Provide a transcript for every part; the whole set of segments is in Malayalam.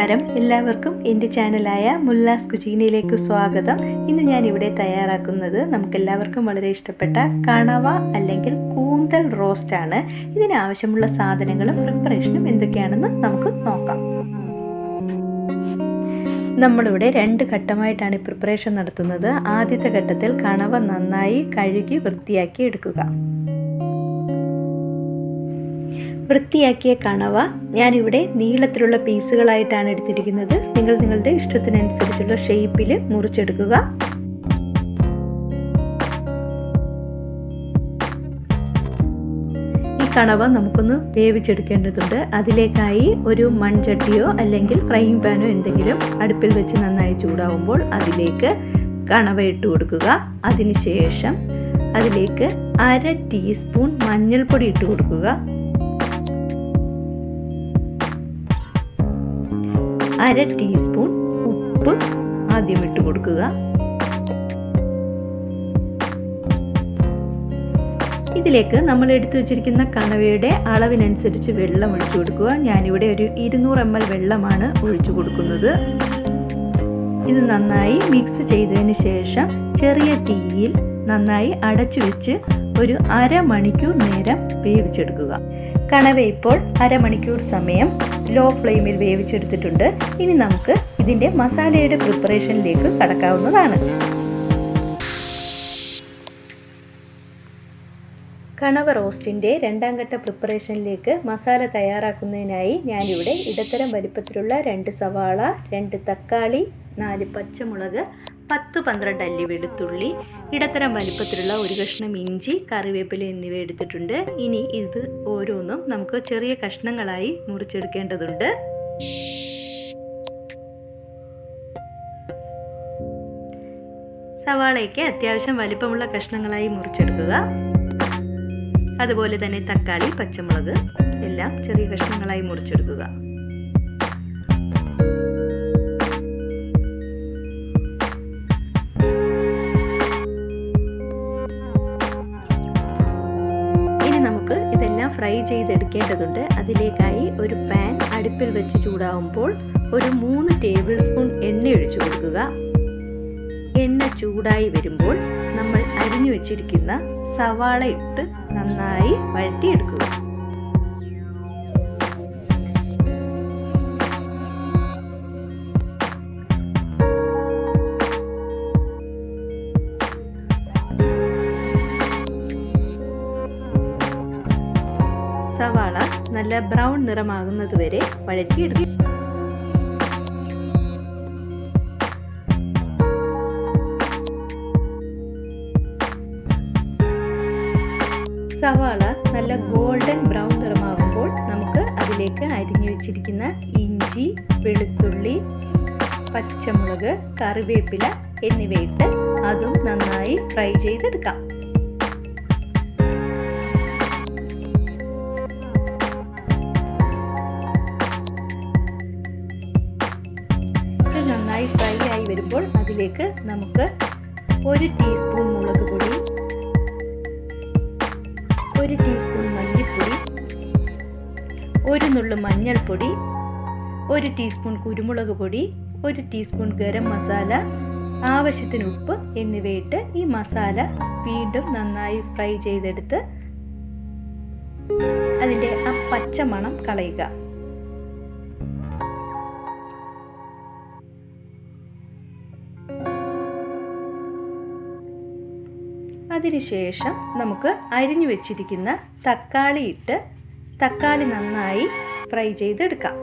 നമസ്കാരം, എല്ലാവർക്കും എൻ്റെ ചാനലായ മുല്ലാസ് കുചീനയിലേക്ക് സ്വാഗതം. ഇന്ന് ഞാൻ ഇവിടെ തയ്യാറാക്കുന്നത് നമുക്കെല്ലാവർക്കും വളരെ ഇഷ്ടപ്പെട്ട കണവ അല്ലെങ്കിൽ കൂന്തൽ റോസ്റ്റ് ആണ്. ഇതിനാവശ്യമുള്ള സാധനങ്ങളും പ്രിപ്പറേഷനും എന്തൊക്കെയാണെന്ന് നമുക്ക് നോക്കാം. നമ്മളിവിടെ 2 ഘട്ടമായിട്ടാണ് പ്രിപ്പറേഷൻ നടത്തുന്നത്. ആദ്യത്തെ ഘട്ടത്തിൽ കണവ നന്നായി കഴുകി വൃത്തിയാക്കി എടുക്കുക. വൃത്തിയാക്കിയ കണവ ഞാനിവിടെ നീളത്തിലുള്ള പീസുകളായിട്ടാണ് എടുത്തിരിക്കുന്നത്. നിങ്ങൾ നിങ്ങളുടെ ഇഷ്ടത്തിനനുസരിച്ചുള്ള ഷേപ്പിൽ മുറിച്ചെടുക്കുക. ഈ കണവ നമുക്കൊന്ന് വേവിച്ചെടുക്കേണ്ടതുണ്ട്. അതിലേക്കായി ഒരു മൺചട്ടിയോ അല്ലെങ്കിൽ ഫ്രൈയിങ് പാനോ എന്തെങ്കിലും അടുപ്പിൽ വെച്ച് നന്നായി ചൂടാവുമ്പോൾ അതിലേക്ക് കണവ ഇട്ട് കൊടുക്കുക. അതിനുശേഷം അതിലേക്ക് 1/2 ടീസ്പൂൺ മഞ്ഞൾപ്പൊടി ഇട്ട് കൊടുക്കുക. 1/2 ടീസ്പൂൺ ഉപ്പ് ആദ്യം ഇട്ട് കൊടുക്കുക. ഇതിലേക്ക് നമ്മൾ എടുത്തു വച്ചിരിക്കുന്ന കണവയുടെ അളവിനനുസരിച്ച് വെള്ളം ഒഴിച്ചു കൊടുക്കുക. ഞാനിവിടെ ഒരു 200 ml വെള്ളമാണ് ഒഴിച്ചു കൊടുക്കുന്നത്. ഇത് നന്നായി മിക്സ് ചെയ്തതിന് ശേഷം ചെറിയ തീയിൽ നന്നായി അടച്ചു വെച്ച് ഒരു 1/2 മണിക്കൂർ നേരം വേവിച്ചെടുക്കുക. കണവ ഇപ്പോൾ 1/2 മണിക്കൂർ സമയം ലോ ഫ്ലെയിമിൽ വേവിച്ചെടുത്തിട്ടുണ്ട്. ഇനി നമുക്ക് ഇതിൻ്റെ മസാലയുടെ പ്രിപ്പറേഷനിലേക്ക് കടക്കാവുന്നതാണ്. കണവ റോസ്റ്റിൻ്റെ 2ാം ഘട്ട പ്രിപ്പറേഷനിലേക്ക് മസാല തയ്യാറാക്കുന്നതിനായി ഞാനിവിടെ ഇടത്തരം വലിപ്പത്തിലുള്ള 2 സവാള, 2 തക്കാളി, 4 പച്ചമുളക്, 10-12 അല്ലി വെളുത്തുള്ളി, ഇടത്തരം വലിപ്പത്തിലുള്ള 1 കഷ്ണം ഇഞ്ചി, കറിവേപ്പില എന്നിവ എടുത്തിട്ടുണ്ട്. ഇനി ഇത് ഓരോന്നും നമുക്ക് ചെറിയ കഷ്ണങ്ങളായി മുറിച്ചെടുക്കേണ്ടതുണ്ട്. സവാളയ്ക്ക് അത്യാവശ്യം വലിപ്പമുള്ള കഷ്ണങ്ങളായി മുറിച്ചെടുക്കുക. അതുപോലെ തന്നെ തക്കാളി, പച്ചമുളക് എല്ലാം ചെറിയ കഷ്ണങ്ങളായി മുറിച്ചെടുക്കുക. നമുക്ക് ഇതെല്ലാം ഫ്രൈ ചെയ്തെടുക്കേണ്ടതുണ്ട്. അതിലേക്കായി ഒരു പാൻ അടുപ്പിൽ വെച്ച് ചൂടാവുമ്പോൾ ഒരു 3 ടേബിൾ സ്പൂൺ എണ്ണ ഒഴിച്ചു കൊടുക്കുക. എണ്ണ ചൂടായി വരുമ്പോൾ നമ്മൾ അരിഞ്ഞു വെച്ചിരിക്കുന്ന സവാള ഇട്ട് നന്നായി വഴറ്റിയെടുക്കുക. സവാള നല്ല ബ്രൗൺ നിറമാകുന്നത് വരെ വഴറ്റിയെടുക്കുക. സവാള നല്ല ഗോൾഡൻ ബ്രൗൺ നിറമാകുമ്പോൾ നമുക്ക് അതിലേക്ക് അരിഞ്ഞു വെച്ചിരിക്കുന്ന ഇഞ്ചി, വെളുത്തുള്ളി, പച്ചമുളക്, കറിവേപ്പില എന്നിവയിട്ട് അതും നന്നായി ഫ്രൈ ചെയ്തെടുക്കാം. നന്നായി ഫ്രൈ ആയി വരുമ്പോൾ അതിലേക്ക് നമുക്ക് 1 ടീസ്പൂൺ മുളക് പൊടി, 1 ടീസ്പൂൺ മല്ലിപ്പൊടി, 1 നുള്ളു മഞ്ഞൾപ്പൊടി, 1 ടീസ്പൂൺ കുരുമുളക് പൊടി, 1 ടീസ്പൂൺ ഗരം മസാല, ആവശ്യത്തിന് ഉപ്പ് എന്നിവയിട്ട് ഈ മസാല വീണ്ടും നന്നായി ഫ്രൈ ചെയ്തെടുത്ത് അതിൻ്റെ ആ പച്ച മണം കളയുക. അതിനുശേഷം നമുക്ക് അരിഞ്ഞു വെച്ചിരിക്കുന്ന തക്കാളി ഇട്ട് തക്കാളി നന്നായി ഫ്രൈ ചെയ്തെടുക്കാം.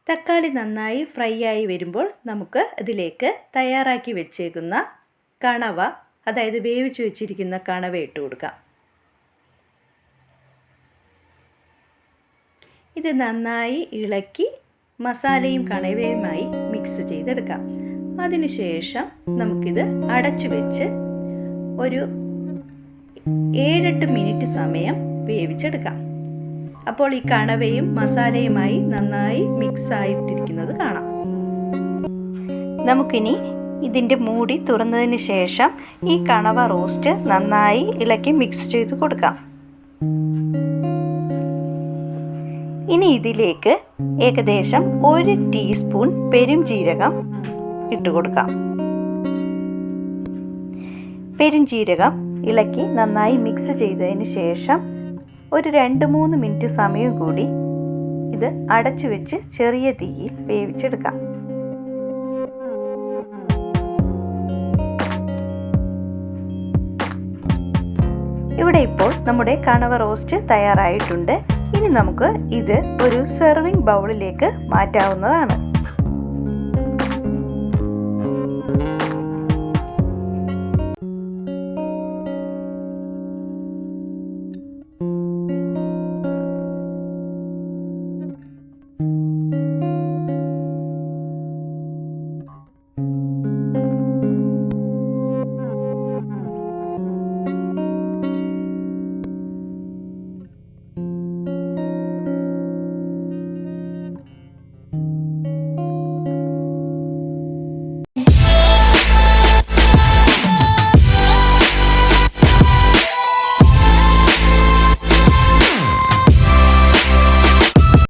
തക്കാളി നന്നായി ഫ്രൈ ആയി വരുമ്പോൾ നമുക്ക് അതിലേക്ക് തയ്യാറാക്കി വെച്ചേക്കുന്ന കണവ, അതായത് വേവിച്ച് വെച്ചിരിക്കുന്ന കണവ ഇട്ട് കൊടുക്കാം. ഇത് നന്നായി ഇളക്കി മസാലയും കണവയുമായി മിക്സ് ചെയ്തെടുക്കാം. അതിനുശേഷം നമുക്കിത് അടച്ചു വെച്ച് ഒരു 7-8 മിനിറ്റ് സമയം വേവിച്ചെടുക്കാം. അപ്പോൾ ഈ കണവയും മസാലയുമായി നന്നായി മിക്സ് ആയിട്ടിരിക്കുന്നത് കാണാം. നമുക്കിനി ഇതിൻ്റെ മൂടി തുറന്നതിന് ശേഷം ഈ കണവ റോസ്റ്റ് നന്നായി ഇളക്കി മിക്സ് ചെയ്ത് കൊടുക്കാം. ഇനി ഇതിലേക്ക് ഏകദേശം 1 ടീസ്പൂൺ പെരുംജീരകം ഇട്ട് കൊടുക്കാം. പെരുംജീരകം ഇളക്കി നന്നായി മിക്സ് ചെയ്തതിന് ശേഷം ഒരു 2-3 മിനിറ്റ് സമയം കൂടി ഇത് അടച്ചു വെച്ച് ചെറിയ തീയിൽ വേവിച്ചെടുക്കാം. ഇവിടെ ഇപ്പോൾ നമ്മുടെ കണവ റോസ്റ്റ് തയ്യാറായിട്ടുണ്ട്. ഇനി നമുക്ക് ഇത് ഒരു സെർവിങ് ബൗളിലേക്ക് മാറ്റാവുന്നതാണ്.